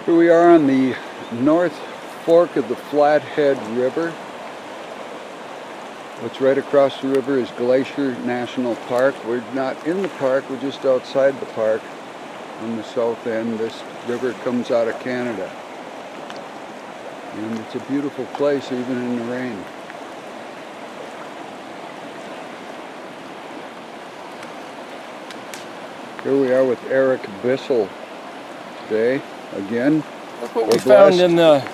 Here we are on the North Fork of the Flathead River. What's right across the river is Glacier National Park. We're not in the park, we're just outside the park on the south end. This river comes out of Canada. And it's a beautiful place even in the rain. Here we are with Eric Bissell today, again. Look what we found in the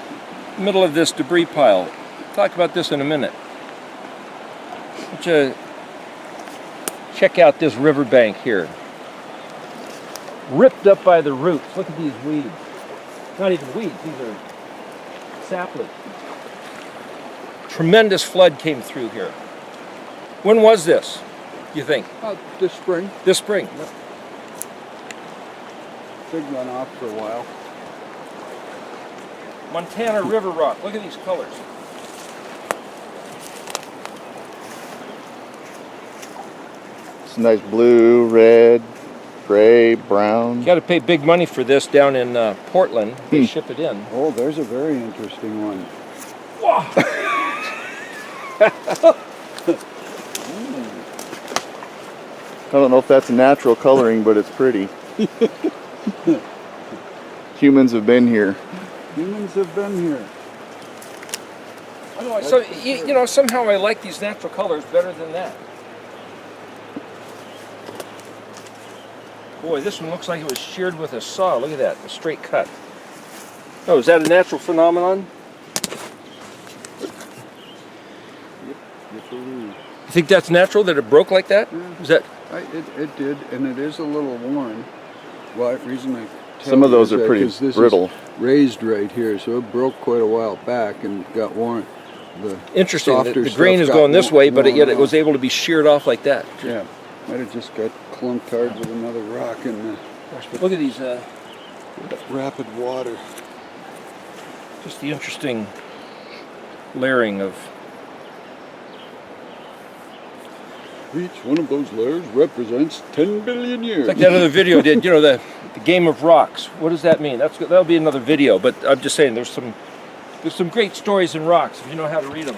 middle of this debris pile. Talk about this in a minute. Check out this riverbank here. Ripped up by the roots. Look at these weeds. Not even weeds, these are saplings. Tremendous flood came through here. When was this, you think? This spring. This spring. Yep. Big runoff for a while. Montana River rock. Look at these colors. It's nice blue, red, gray, brown. You got to pay big money for this down in Portland. They ship it in. Oh, there's a very interesting one. Wow. I don't know if that's natural coloring, but it's pretty. Humans have been here. Humans have been here. I don't know, so, you know, somehow I like these natural colors better than that. Boy, this one looks like it was sheared with a saw. Look at that, a straight cut. Oh, is that a natural phenomenon? You think that's natural, that it broke like that? Yeah. Is that? It did, and it is a little worn. Well, the reason I tell Some of you those is are that pretty 'cause this brittle. is raised right here, so it broke quite a while back and got worn. The Interesting, softer the grain stuff is going got this way, but yet it worn was off. able to be sheared off like that. Yeah, might have just got clunked hard with another rock in the Gosh, but look at these, rapid water. just the interesting layering of. Each one of those layers represents 10 billion years. It's like that other video did, you know, the game of rocks. What does that mean? That'll be another video, but I'm just saying there's some great stories in rocks if you know how to read them.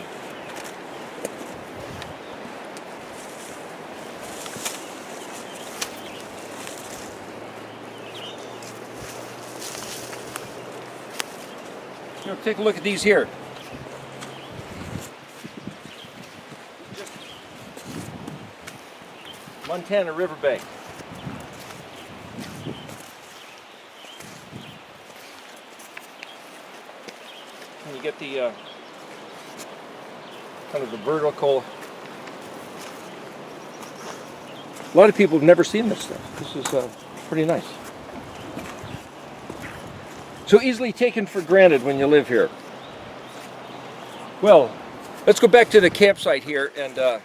You know, take a look at these here. Montana riverbank. And you get the kind of the vertical. A lot of people have never seen this stuff. This is pretty nice. So easily taken for granted when you live here. Well, let's go back to the campsite here and That's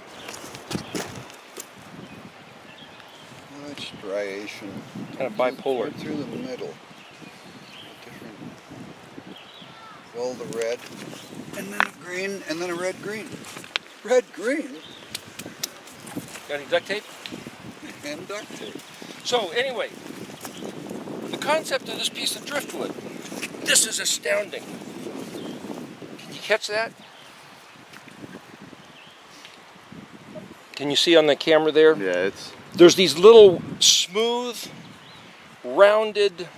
striation. kind of bipolar. Right through the middle. Different. All the red, and then a green, and then a red-green. Red-green? Got any duct tape? And duct tape. So anyway, the concept of this piece of driftwood, this is astounding. Can you catch that? Can you see on the camera there? Yeah, There's these little smooth, rounded,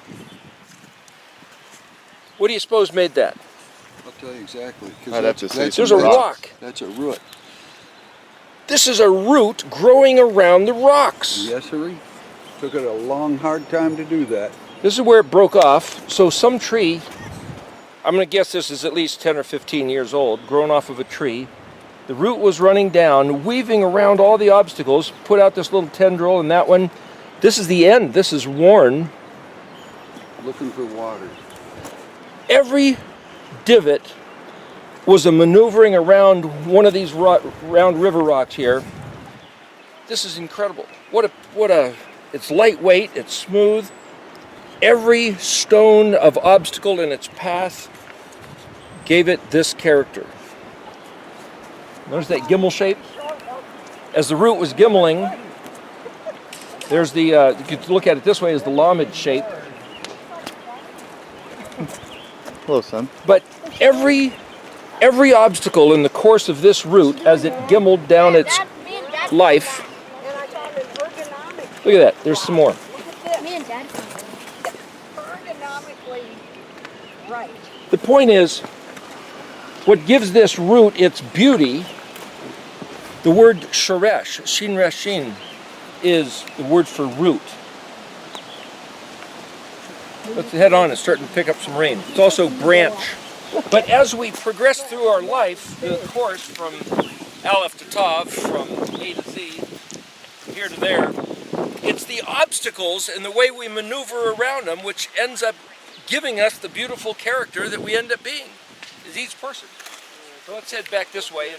what do you suppose made that? I'll tell you exactly. 'Cause I'd have to say There's a rock. That's a root. This is a root growing around the rocks. Yes, sir. Took it a long, hard time to do that. This is where it broke off. So some tree, I'm going to guess this is at least 10 or 15 years old, grown off of a tree. The root was running down, weaving around all the obstacles, put out this little tendril and that one. This is the end. This is worn. Looking for water. Every divot was a maneuvering around one of these round river rocks here. This is incredible. It's lightweight, it's smooth. Every stone of obstacle in its path gave it this character. Notice that gimbal shape? As the root was gimmeling, there's the, you could look at it this way, as the lomage shape. Close, son. But every obstacle in the course of this route, as it gimmeled down its life, look at that, there's some more. Me and Dad ergonomically right. The point is, what gives this route its beauty, the word sheresh, shin reshin, is the word for root. Let's head on, it's starting to pick up some rain. It's also branch. But as we progress through our life, the course from Aleph to Tav, from A to Z, here to there, it's the obstacles and the way we maneuver around them which ends up giving us the beautiful character that we end up being, is each person. So let's head back this way.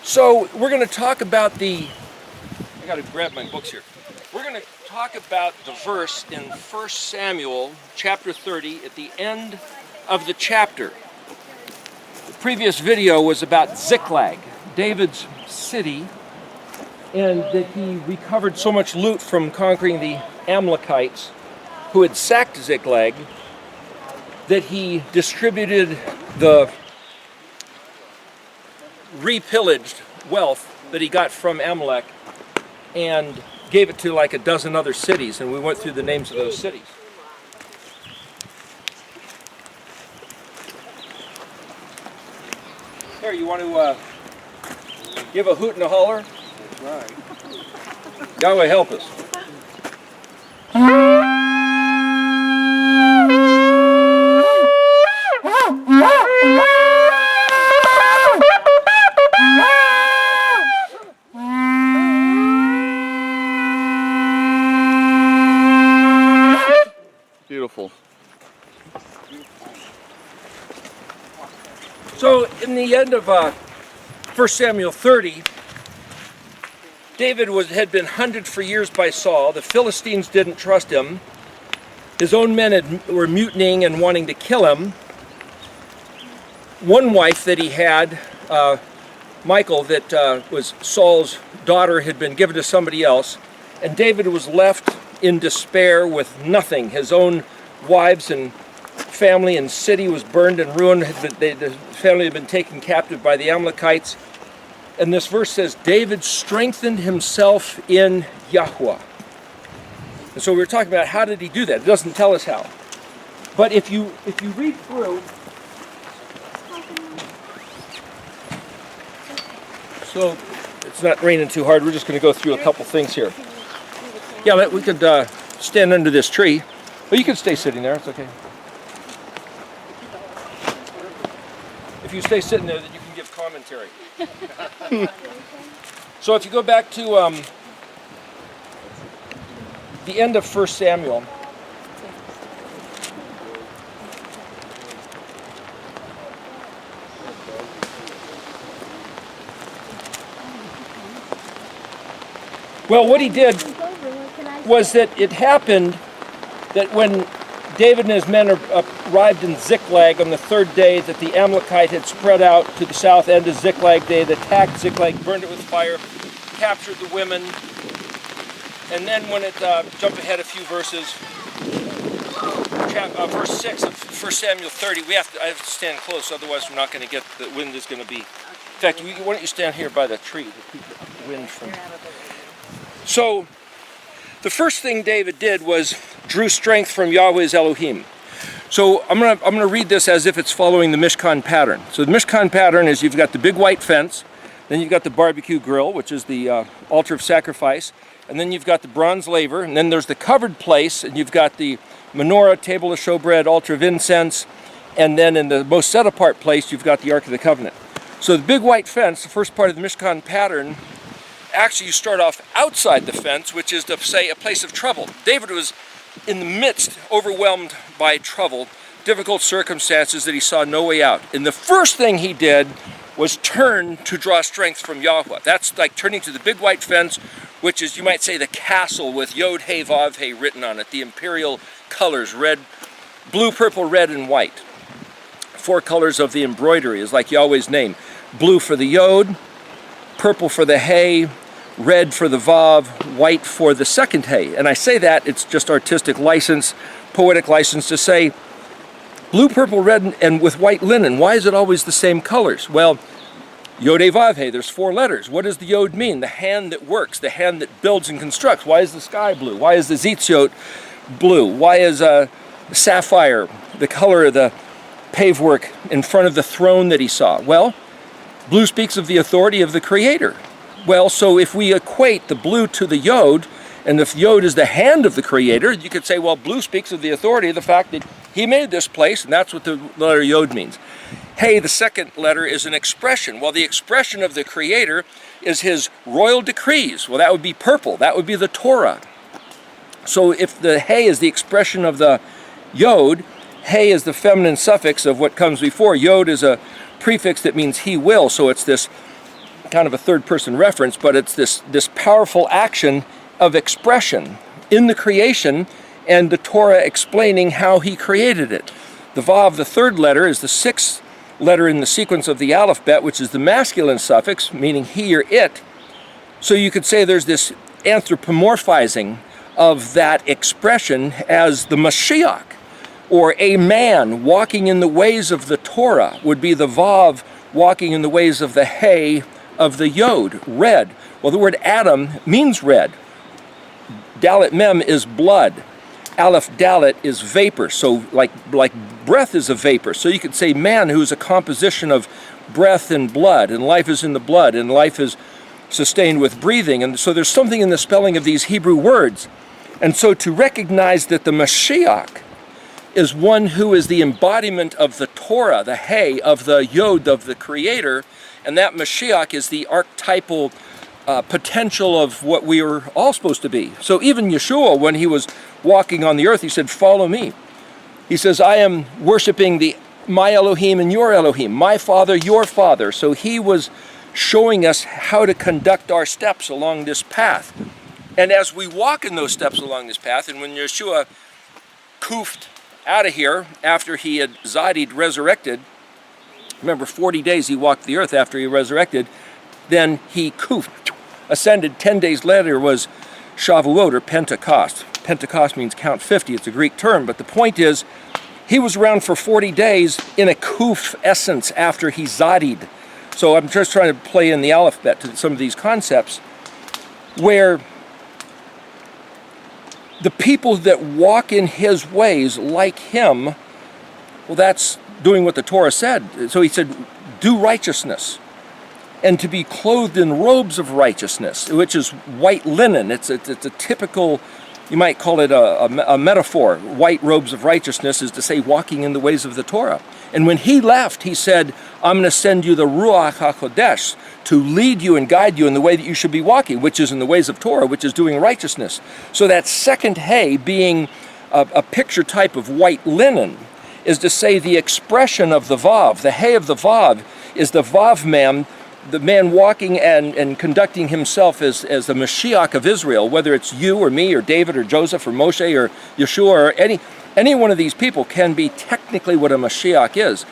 So we're going to talk about I got to grab my books here. We're going to talk about the verse in 1 Samuel chapter 30 at the end of the chapter. The previous video was about Ziklag, David's city, and that he recovered so much loot from conquering the Amalekites who had sacked Ziklag that he distributed the repillaged wealth that he got from Amalek and gave it to like a dozen other cities, and we went through the names of those cities. Here, you want to give a hoot and a holler? That's right. Yahweh help us. Beautiful. So in the end of 1 Samuel 30, David had been hunted for years by Saul. The Philistines didn't trust him. His own men were mutinying and wanting to kill him. One wife that he had, Michal, that was Saul's daughter, had been given to somebody else, and David was left in despair with nothing. His own wives and family and city was burned and ruined. The family had been taken captive by the Amalekites. And this verse says, David strengthened himself in YHUH. And so we were talking about how did he do that. It doesn't tell us how. But if you read through, so it's not raining too hard. We're just going to go through a couple things here. Yeah, we could stand under this tree. Well, you can stay sitting there. It's okay. If you stay sitting there, then you can give commentary. So if you go back to the end of 1 Samuel, well, what he did was that it happened that when David and his men arrived in Ziklag on the third day, that the Amalekite had spread out to the south end of Ziklag. They had attacked Ziklag, burned it with fire, captured the women, and then when it, jump ahead a few verses, verse 6 of 1 Samuel 30, I have to stand close, otherwise we're not going to get, the wind is going to be, in fact, why don't you stand here by the tree to keep the wind from... So, the first thing David did was drew strength from Yahweh's Elohim. So I'm gonna read this as if it's following the Mishkan pattern. So the Mishkan pattern is you've got the big white fence, then you've got the barbecue grill, which is the altar of sacrifice, and then you've got the bronze laver, and then there's the covered place, and you've got the menorah, table of showbread, altar of incense, and then in the most set apart place you've got the Ark of the Covenant. So the big white fence, the first part of the Mishkan pattern, actually you start off outside the fence, which is to say a place of trouble. David was in the midst, overwhelmed by trouble, difficult circumstances that he saw no way out. And the first thing he did was turn to draw strength from Yahweh. That's like turning to the big white fence, which is, you might say, the castle with Yod He Vav He written on it, the imperial colors, red, blue, purple, red, and white. 4 colors of the embroidery is like Yahweh's name. Blue for the Yod, purple for the He, red for the Vav, white for the second Hey. And I say that, it's just artistic license, poetic license to say blue, purple, red, and with white linen. Why is it always the same colors? Well, Yod He Vav He, there's 4 letters. What does the Yod mean? The hand that works, the hand that builds and constructs. Why is the sky blue? Why is the Zitziot blue? Why is sapphire the color of the pavework in front of the throne that he saw? Well, blue speaks of the authority of the Creator. Well, so if we equate the blue to the Yod, and if Yod is the hand of the Creator, you could say, well, blue speaks of the authority of the fact that he made this place, and that's what the letter Yod means. Hey, the second letter, is an expression. Well, the expression of the Creator is his royal decrees. Well, that would be purple. That would be the Torah. So if the Hey is the expression of the Yod, Hey is the feminine suffix of what comes before. Yod is a prefix that means he will, so it's this kind of a third-person reference, but it's this powerful action of expression in the creation and the Torah explaining how he created it. The Vav, the third letter, is the 6th letter in the sequence of the alphabet, which is the masculine suffix, meaning he or it. So you could say there's this anthropomorphizing of that expression as the Mashiach, or a man walking in the ways of the Torah would be the Vav walking in the ways of the Hey of the Yod, red. Well, the word Adam means red. Dalet Mem is blood. Aleph Dalet is vapor. So like breath is a vapor. So you could say man, who's a composition of breath and blood, and life is in the blood, and life is sustained with breathing. And so there's something in the spelling of these Hebrew words. And so to recognize that the Mashiach is one who is the embodiment of the Torah, the Hey of the Yod of the Creator, and that Mashiach is the archetypal potential of what we are all supposed to be. So even Yeshua, when he was walking on the earth, he said, follow me. He says, I am worshiping my Elohim and your Elohim, my Father, your Father. So he was showing us how to conduct our steps along this path. And as we walk in those steps along this path, and when Yeshua koofed out of here after he had Zadied resurrected, remember 40 days he walked the earth after he resurrected, then he koofed, ascended. 10 days later was Shavuot, or Pentecost. Pentecost means count 50, it's a Greek term, but the point is, he was around for 40 days in a kuf essence after he Zadied. So I'm just trying to play in the alphabet to some of these concepts, where the people that walk in his ways like him, well, that's doing what the Torah said. So he said, do righteousness, and to be clothed in robes of righteousness, which is white linen. It's a typical, you might call it a metaphor. White robes of righteousness is to say walking in the ways of the Torah. And when he left, he said, I'm going to send you the Ruach HaKodesh to lead you and guide you in the way that you should be walking, which is in the ways of Torah, which is doing righteousness. So that second Hey, being a picture type of white linen, is to say the expression of the Vav. The Hey of the Vav is the Vav man, the man walking and conducting himself as the Mashiach of Israel, whether it's you or me or David or Joseph or Moshe or Yeshua or any one of these people can be technically what a Mashiach is.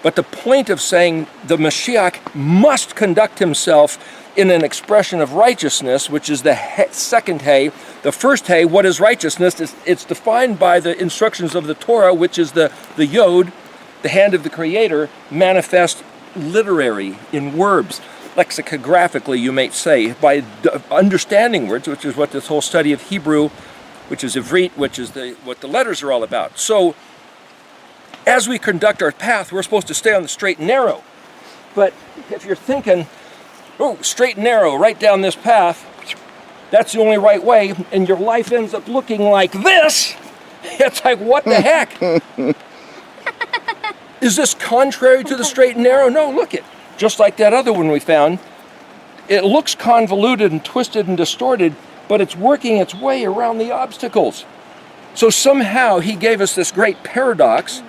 But the point of saying the Mashiach must conduct himself in an expression of righteousness, which is the second Hey. The first Hey, what is righteousness? It's defined by the instructions of the Torah, which is the Yod, the hand of the Creator, manifest literary in words, lexicographically you might say, by understanding words, which is what this whole study of Hebrew, which is Ivrit, which is what the letters are all about. So as we conduct our path, we're supposed to stay on the straight and narrow. But if you're thinking, oh, straight and narrow, right down this path, that's the only right way, and your life ends up looking like this, it's like, what the heck? Is this contrary to the straight and narrow? No, look it. Just like that other one we found, it looks convoluted and twisted and distorted, but it's working its way around the obstacles. So somehow he gave us this great paradox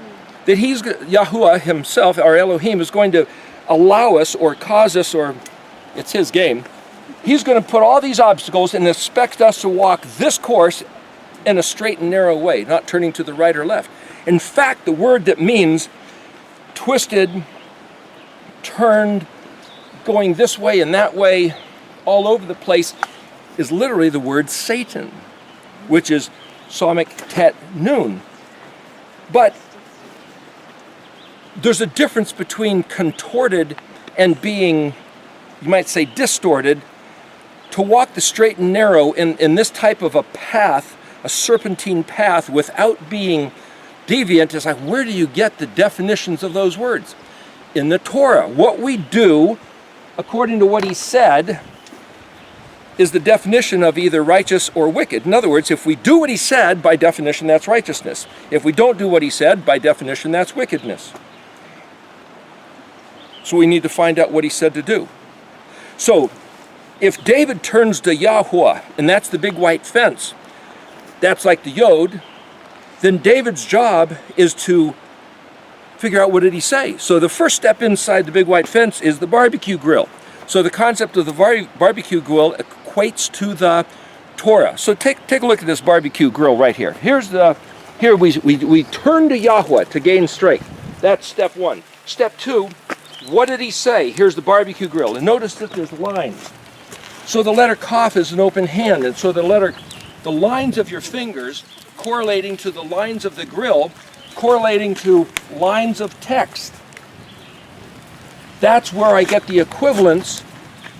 that YHUH himself, our Elohim, is going to allow us or cause us, or it's his game, he's going to put all these obstacles and expect us to walk this course in a straight and narrow way, not turning to the right or left. In fact, the word that means twisted, turned, going this way and that way, all over the place is literally the word Satan, which is Somic Tet Nun. But there's a difference between contorted and being, you might say, distorted. To walk the straight and narrow in this type of a path, a serpentine path, without being deviant, is like, where do you get the definitions of those words? In the Torah. What we do, according to what he said, is the definition of either righteous or wicked. In other words, if we do what he said, by definition, that's righteousness. If we don't do what he said, by definition, that's wickedness. So we need to find out what he said to do. So, if David turns to YHUH, and that's the big white fence, that's like the Yod, then David's job is to figure out what did he say. So the first step inside the big white fence is the barbecue grill. So the concept of the barbecue grill equates to the Torah. So take a look at this barbecue grill right here. Here we turn to YHUH to gain strength. That's step one. Step two, what did he say? Here's the barbecue grill. And notice that there's lines. So the letter Kaf is an open hand, and so the lines of your fingers correlating to the lines of the grill, correlating to lines of text. That's where I get the equivalence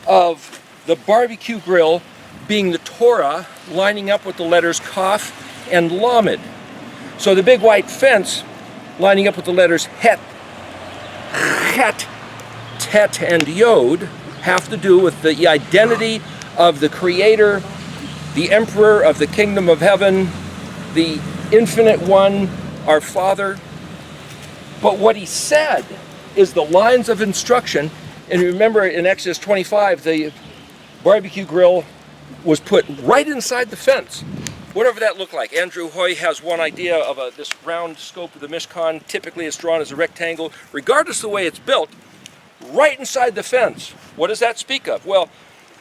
of the barbecue grill being the Torah lining up with the letters Kaf and Lamed. So the big white fence lining up with the letters Het, Chet, Tet, and Yod have to do with the identity of the Creator, the Emperor of the Kingdom of Heaven, the Infinite One, our Father. But what he said is the lines of instruction. And remember in Exodus 25, the barbecue grill was put right inside the fence. Whatever that looked like. Andrew Hoy has one idea of this round scope of the Mishkan. Typically it's drawn as a rectangle. Regardless of the way it's built, right inside the fence. What does that speak of? Well,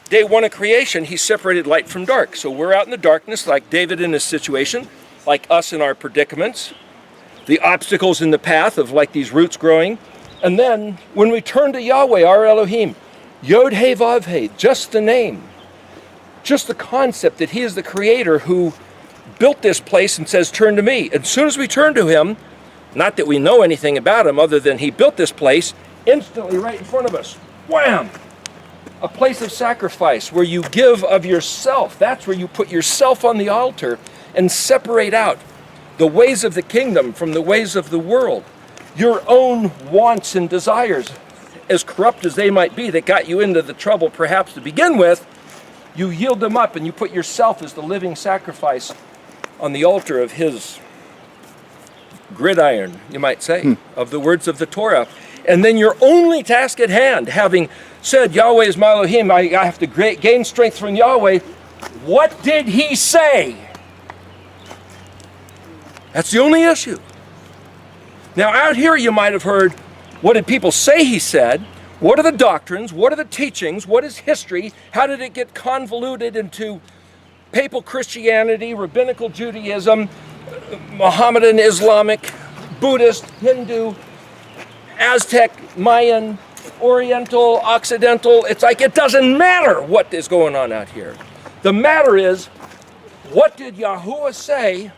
day one of creation, he separated light from dark. So we're out in the darkness, like David in his situation, like us in our predicaments, the obstacles in the path of like these roots growing. And then when we turn to Yahweh, our Elohim, Yod He Vav He, just the name, just the concept that he is the Creator who built this place and says, turn to me. As soon as we turn to him, not that we know anything about him other than he built this place, instantly right in front of us, wham! A place of sacrifice where you give of yourself. That's where you put yourself on the altar and separate out the ways of the kingdom from the ways of the world. Your own wants and desires, as corrupt as they might be, that got you into the trouble perhaps to begin with, you yield them up and you put yourself as the living sacrifice on the altar of his gridiron, you might say, of the words of the Torah. And then your only task at hand, having said, Yahweh is my Elohim, I have to gain strength from Yahweh. What did he say? That's the only issue. Now out here you might have heard, what did people say he said? What are the doctrines? What are the teachings? What is history? How did it get convoluted into papal Christianity, rabbinical Judaism, Mohammedan, Islamic, Buddhist, Hindu, Aztec, Mayan, Oriental, Occidental? It's like it doesn't matter what is going on out here. The matter is, what did YHUH say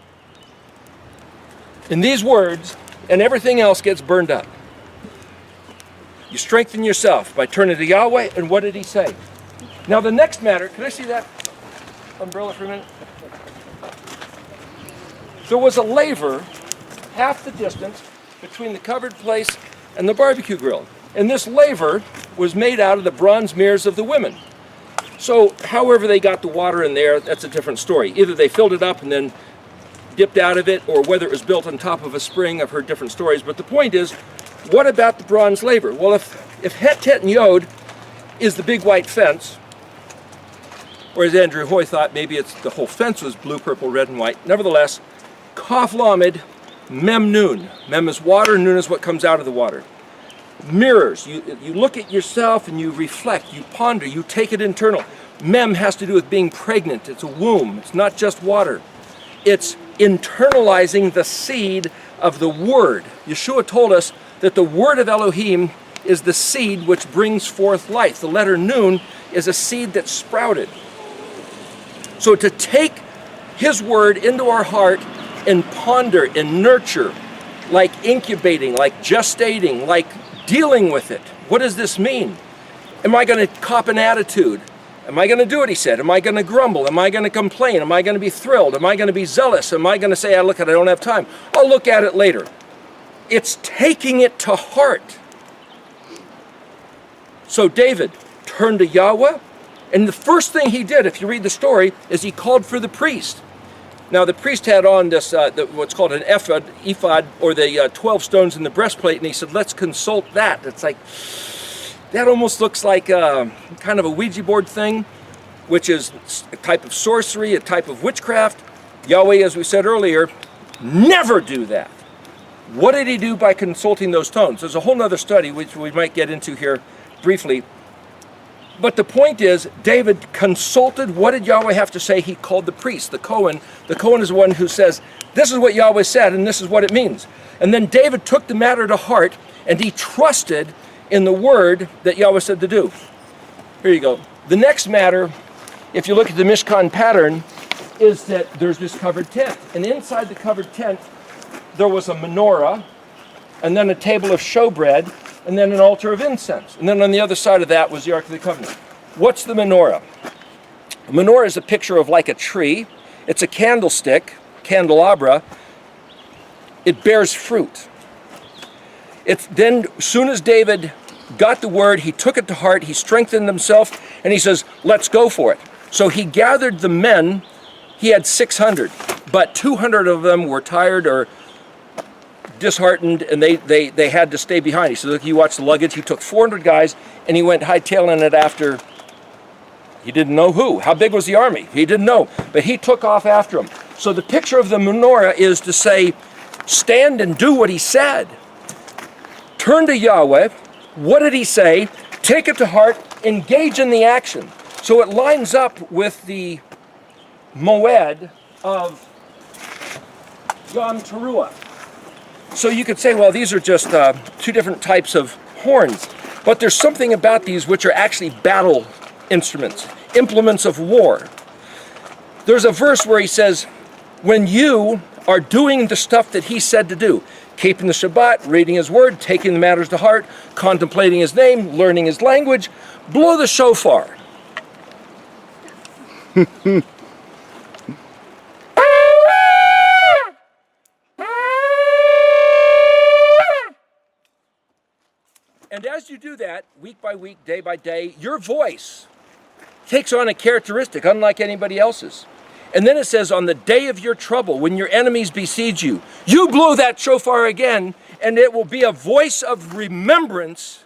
in these words, and everything else gets burned up. You strengthen yourself by turning to Yahweh, and what did he say? Now the next matter, can I see that umbrella for a minute? There was a laver half the distance between the covered place and the barbecue grill. And this laver was made out of the bronze mirrors of the women. So however they got the water in there, that's a different story. Either they filled it up and then dipped out of it, or whether it was built on top of a spring. I've heard different stories. But the point is, what about the bronze laver? Well, if Het, Tet, and Yod is the big white fence, or as Andrew Hoy thought, maybe it's the whole fence was blue, purple, red, and white. Nevertheless, Kaf Lamed, Mem Nun. Mem is water, Nun is what comes out of the water. Mirrors. You look at yourself and you reflect, you ponder, you take it internal. Mem has to do with being pregnant. It's a womb. It's not just water. It's internalizing the seed of the Word. Yeshua told us that the Word of Elohim is the seed which brings forth life. The letter Nun is a seed that sprouted. So to take his word into our heart and ponder and nurture, like incubating, like gestating, like dealing with it. What does this mean? Am I going to cop an attitude? Am I going to do what he said? Am I going to grumble? Am I going to complain? Am I going to be thrilled? Am I going to be zealous? Am I going to say, look, I don't have time. I'll look at it later. It's taking it to heart. So David turned to Yahweh, and the first thing he did, if you read the story, is he called for the priest. Now the priest had on this, what's called an ephod, or the 12 stones in the breastplate, and he said, let's consult that. It's like, that almost looks like kind of a Ouija board thing, which is a type of sorcery, a type of witchcraft. Yahweh, as we said earlier, never do that. What did he do by consulting those stones? There's a whole other study, which we might get into here briefly. But the point is, David consulted. What did Yahweh have to say? He called the priest, the Cohen. The Cohen is the one who says, this is what Yahweh said, and this is what it means. And then David took the matter to heart, and he trusted in the word that Yahweh said to do. Here you go. The next matter, if you look at the Mishkan pattern, is that there's this covered tent. And inside the covered tent, there was a menorah, and then a table of showbread, and then an altar of incense. And then on the other side of that was the Ark of the Covenant. What's the menorah? A menorah is a picture of like a tree. It's a candlestick, candelabra. It bears fruit. It's then, as soon as David got the word, he took it to heart, he strengthened himself, and he says, let's go for it. So he gathered the men. He had 600, but 200 of them were tired or disheartened, and they had to stay behind. He said, look, you watch the luggage. He took 400 guys, and he went hightailing it after. He didn't know who. How big was the army? He didn't know, but he took off after him. So the picture of the menorah is to say, stand and do what he said. Turn to Yahweh. What did he say? Take it to heart. Engage in the action. So it lines up with the moed of Yom Teruah. So you could say, well, these are just two different types of horns. But there's something about these which are actually battle instruments, implements of war. There's a verse where he says, when you are doing the stuff that he said to do, keeping the Shabbat, reading his word, taking the matters to heart, contemplating his name, learning his language, blow the shofar. And as you do that, week by week, day by day, your voice takes on a characteristic unlike anybody else's. And then it says, on the day of your trouble, when your enemies besiege you, you blow that shofar again, and it will be a voice of remembrance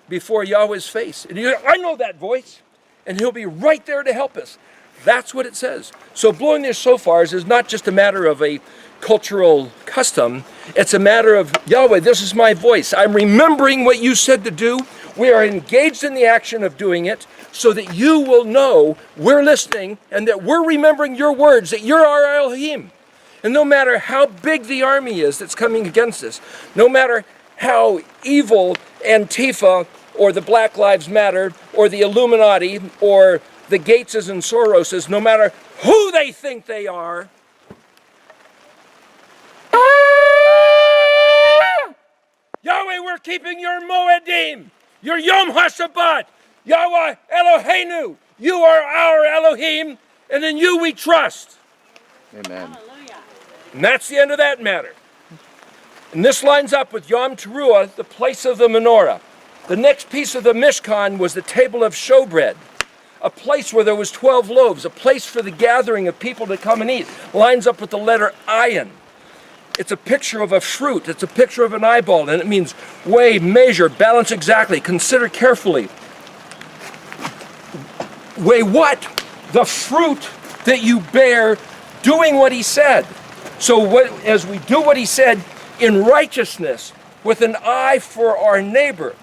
before Yahweh's face. And you, I know that voice, and he'll be right there to help us. That's what it says. So blowing their shofars is not just a matter of a cultural custom. It's a matter of, Yahweh, this is my voice. I'm remembering what you said to do. We are engaged in the action of doing it so that you will know we're listening and that we're remembering your words, that you're our Elohim. And no matter how big the army is that's coming against us, no matter how evil Antifa or the Black Lives Matter or the Illuminati or the Gateses and Soroses, no matter who they think they are, Yahweh, we're keeping your Moedim, your Yom HaShabbat. Yahweh Eloheinu, you are our Elohim, and in you we trust. Amen. And that's the end of that matter. And this lines up with Yom Teruah, the place of the menorah. The next piece of the Mishkan was the table of showbread, a place where there was 12 loaves, a place for the gathering of people to come and eat. Lines up with the letter ayin. It's a picture of a fruit. It's a picture of an eyeball, and it means weigh, measure, balance exactly, consider carefully. Weigh what? The fruit that you bear doing what he said. So as we do what he said in righteousness, with an eye for our neighbor,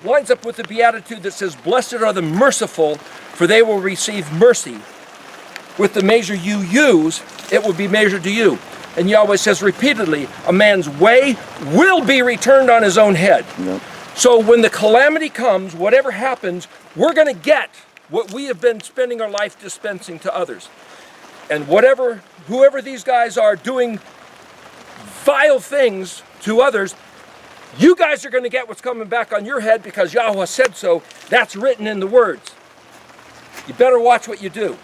lines up with the beatitude that says, blessed are the merciful, for they will receive mercy. With the measure you use, it will be measured to you. And Yahweh says repeatedly, a man's way will be returned on his own head. Yep. So when the calamity comes, whatever happens, we're going to get what we have been spending our life dispensing to others. And whoever these guys are doing vile things to others, you guys are going to get what's coming back on your head because YHUH said so. That's written in the words. You better watch what you do.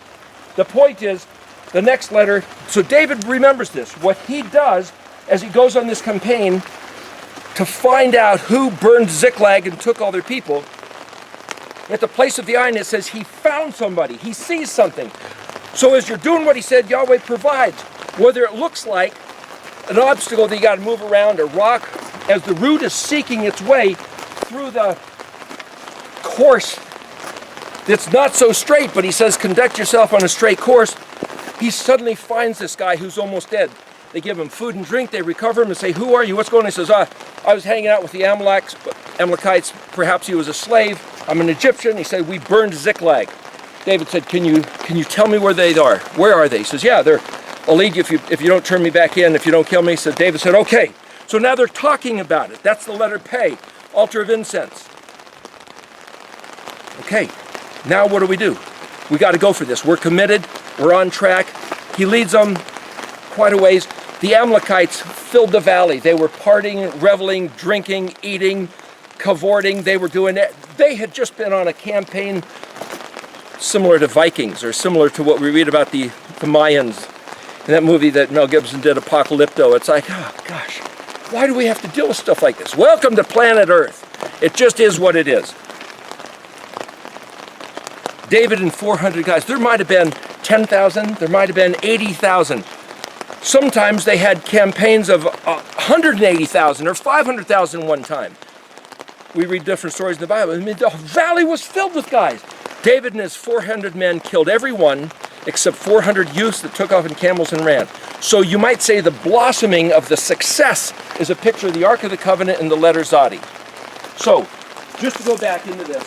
The point is, the next letter, so David remembers this. What he does as he goes on this campaign to find out who burned Ziklag and took all their people, at the place of the Ayin, it says he found somebody. He sees something. So as you're doing what he said, Yahweh provides. Whether it looks like an obstacle that you got to move around, a rock, as the root is seeking its way through the course that's not so straight, but he says conduct yourself on a straight course, he suddenly finds this guy who's almost dead. They give him food and drink, they recover him and say, who are you, what's going on? He says, I was hanging out with the Amalekites, perhaps he was a slave, I'm an Egyptian. He said, we burned Ziklag. David said, can you tell me where they are? Where are they? He says, yeah, I'll lead you if you don't turn me back in, if you don't kill me. So David said, okay. So now they're talking about it. That's the letter Pei, altar of incense. Okay, now what do? We got to go for this. We're committed. We're on track. He leads them quite a ways. The Amalekites filled the valley. They were partying, reveling, drinking, eating, cavorting. They were doing it. They had just been on a campaign similar to Vikings, or similar to what we read about the Mayans in that movie that Mel Gibson did, Apocalypto. It's like, oh gosh, why do we have to deal with stuff like this? Welcome to planet Earth. It just is what it is. David and 400 guys. There might have been 10,000. There might have been 80,000. Sometimes they had campaigns of 180,000 or 500,000 one time. We read different stories in the Bible. I mean, the valley was filled with guys. David and his 400 men killed every one except 400 youths that took off in camels and ran. So you might say the blossoming of the success is a picture of the Ark of the Covenant and the letter Zadi. So, just to go back into this.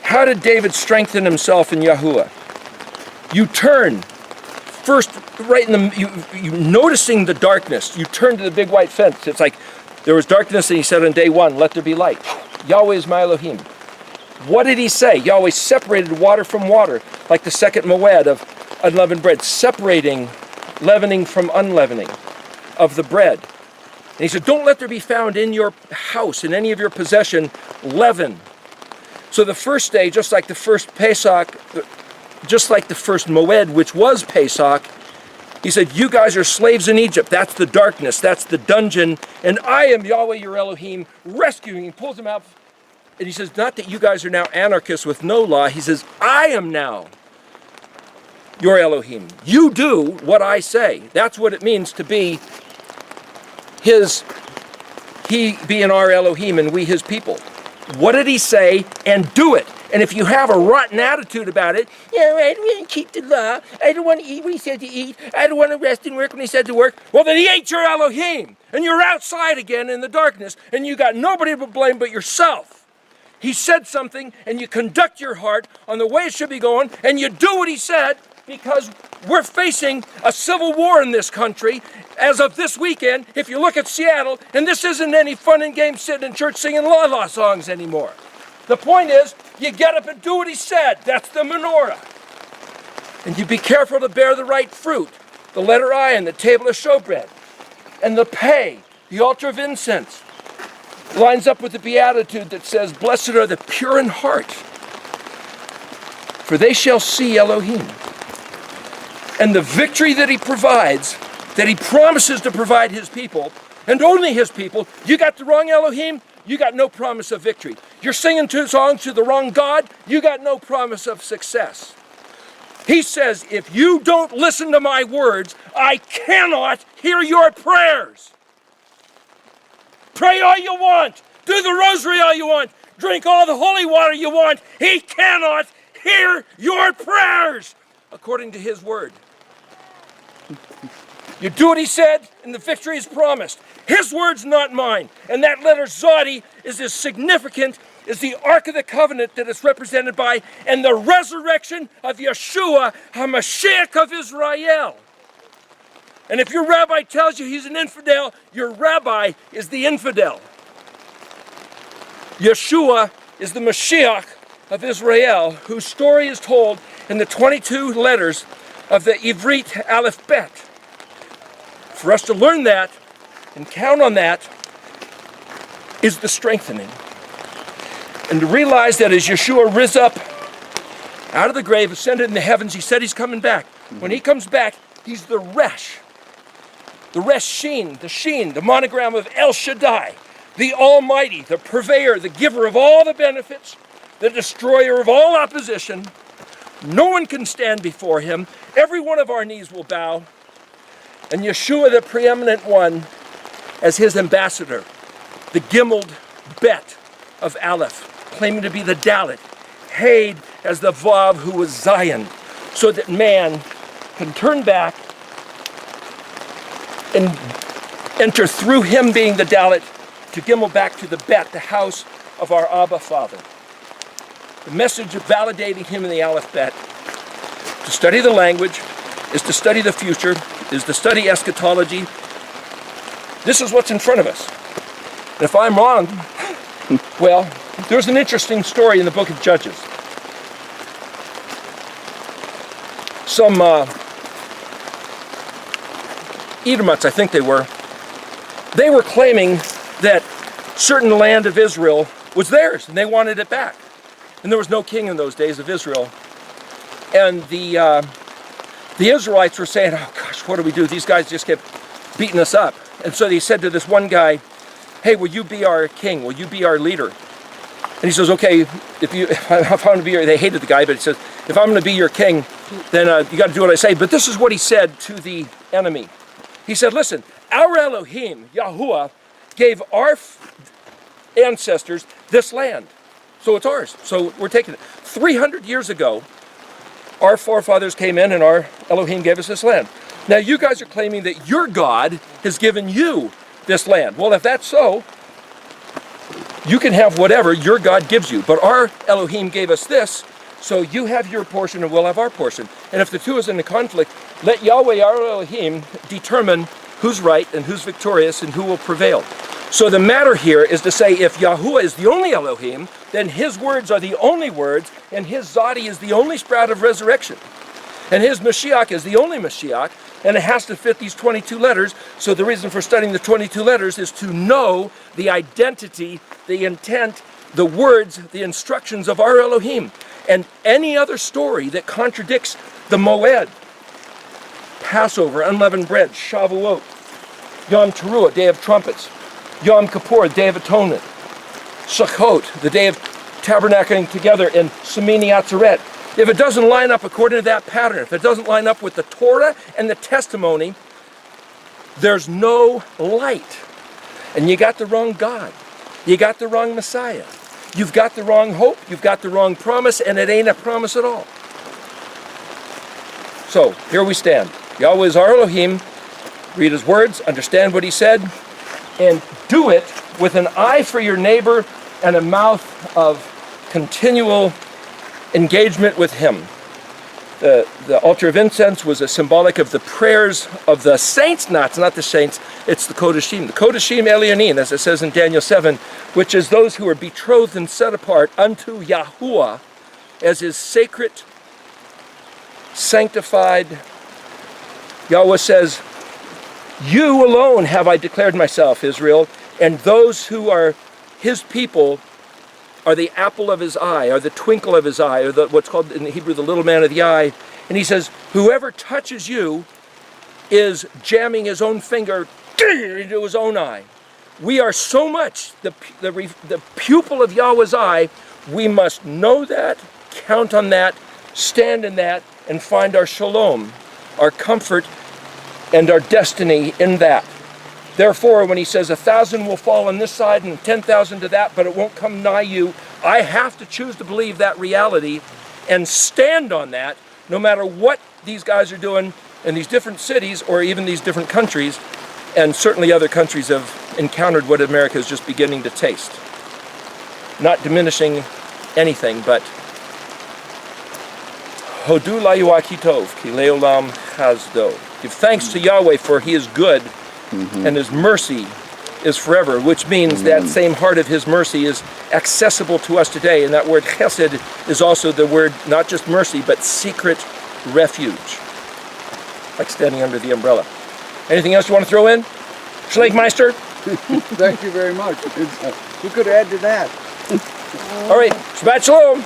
How did David strengthen himself in YHUH? You turn, first, right in the, you noticing the darkness, you turn to the big white fence. It's like, there was darkness and he said on day one, let there be light. Yahweh is my Elohim. What did he say? Yahweh separated water from water, like the second moed of unleavened bread, separating leavening from unleavening of the bread. And he said, don't let there be found in your house, in any of your possession, leaven. So the first day, just like the first Pesach, just like the first moed, which was Pesach, he said, you guys are slaves in Egypt. That's the darkness. That's the dungeon. And I am Yahweh, your Elohim, rescuing. He pulls them out. And he says, not that you guys are now anarchists with no law. He says, I am now your Elohim. You do what I say. That's what it means to be he being our Elohim and we his people. What did he say? And do it. And if you have a rotten attitude about it, I don't want to keep the law. I don't want to eat when he said to eat. I don't want to rest and work when he said to work. Well, then he ain't your Elohim. And you're outside again in the darkness. And you got nobody to blame but yourself. He said something, and you conduct your heart on the way it should be going, and you do what he said, because we're facing a civil war in this country as of this weekend. If you look at Seattle, and this isn't any fun and games sitting in church singing la-la songs anymore. The point is, you get up and do what he said. That's the menorah. And you be careful to bear the right fruit. The letter I and the table of showbread. And the Pei, the altar of incense, lines up with the beatitude that says, blessed are the pure in heart, for they shall see Elohim. And the victory that he provides, that he promises to provide his people, and only his people, you got the wrong Elohim, you got no promise of victory. You're singing songs to the wrong God, you got no promise of success. He says, if you don't listen to my words, I cannot hear your prayers. Pray all you want. Do the rosary all you want. Drink all the holy water you want. He cannot hear your prayers according to his word. You do what he said, and the victory is promised. His word's not mine. And that letter Zadi is as significant as the Ark of the Covenant that it's represented by, and the resurrection of Yeshua, HaMashiach of Israel. And if your rabbi tells you he's an infidel, your rabbi is the infidel. Yeshua is the Mashiach of Israel, whose story is told in the 22 letters of the Ivrit Aleph Bet. For us to learn that and count on that is the strengthening. And to realize that as Yeshua rose up out of the grave, ascended in the heavens, he said he's coming back. When he comes back, he's the Resh. The Reshin, the Sheen, the monogram of El Shaddai, the Almighty, the purveyor, the giver of all the benefits, the destroyer of all opposition. No one can stand before him. Every one of our knees will bow. And Yeshua, the preeminent one, as his ambassador, the Gimel Bet of Aleph, claiming to be the Dalet, Haid as the Vav who was Zion, so that man can turn back and enter through him being the Dalet to Gimel back to the Bet, the house of our Abba Father. The message of validating him in the Aleph Bet, to study the language, is to study the future, is to study eschatology. This is what's in front of us. And if I'm wrong, well, there's an interesting story in the book of Judges. Some Edomites, I think they were claiming that certain land of Israel was theirs, and they wanted it back. And there was no king in those days of Israel. And the Israelites were saying, oh gosh, what do we do? These guys just kept beating us up. And so they said to this one guy, hey, will you be our king? Will you be our leader? And he says, okay, if I'm going to be your, they hated the guy, but he says, if I'm going to be your king, then you got to do what I say. But this is what he said to the enemy. He said, listen, our Elohim, YHUH, gave our ancestors this land. So it's ours. So we're taking it. 300 years ago, our forefathers came in and our Elohim gave us this land. Now you guys are claiming that your God has given you this land. Well, if that's so, you can have whatever your God gives you. But our Elohim gave us this, so you have your portion and we'll have our portion. And if the two is in a conflict, let Yahweh, our Elohim, determine who's right and who's victorious and who will prevail. So the matter here is to say, if YHUH is the only Elohim, then his words are the only words, and his Zadi is the only sprout of resurrection. And his Mashiach is the only Mashiach, and it has to fit these 22 letters. So the reason for studying the 22 letters is to know the identity, the intent, the words, the instructions of our Elohim. And any other story that contradicts the Moed, Passover, unleavened bread, Shavuot, Yom Teruah, Day of Trumpets, Yom Kippur, Day of Atonement, Sukkot, the Day of Tabernacling Together, and Shemini Atzeret. If it doesn't line up according to that pattern, if it doesn't line up with the Torah and the testimony, there's no light. And you got the wrong God. You got the wrong Messiah. You've got the wrong hope. You've got the wrong promise, and it ain't a promise at all. So, here we stand. Yahweh is our Elohim. Read his words, understand what he said, and do it with an eye for your neighbor and a mouth of continual engagement with him. The altar of incense was a symbolic of the prayers of the saints, not the saints, it's the Kodashim. The Kodashim Elyonin, as it says in Daniel 7, which is those who are betrothed and set apart unto YHUH as his sacred, sanctified. Yahweh says, you alone have I declared myself, Israel, and those who are his people are the apple of his eye, are the twinkle of his eye, or what's called in Hebrew the little man of the eye. And he says, whoever touches you is jamming his own finger into his own eye. We are so much the pupil of Yahweh's eye, we must know that, count on that, stand in that, and find our shalom, our comfort, and our destiny in that. Therefore, when he says 1,000 will fall on this side and 10,000 to that, but it won't come nigh you, I have to choose to believe that reality and stand on that, no matter what these guys are doing in these different cities or even these different countries, and certainly other countries have encountered what America is just beginning to taste. Not diminishing anything, but Hodu la'Yuah tov, ki le'olam chazdo. Give thanks to Yahweh, for he is good, and his mercy is forever, which means that same heart of his mercy is accessible to us today. And that word chesed is also the word not just mercy, but secret refuge, like standing under the umbrella. Anything else you want to throw in? Schlenkmeister? Thank you very much. Who could add to that? All right, Shabbat Shalom.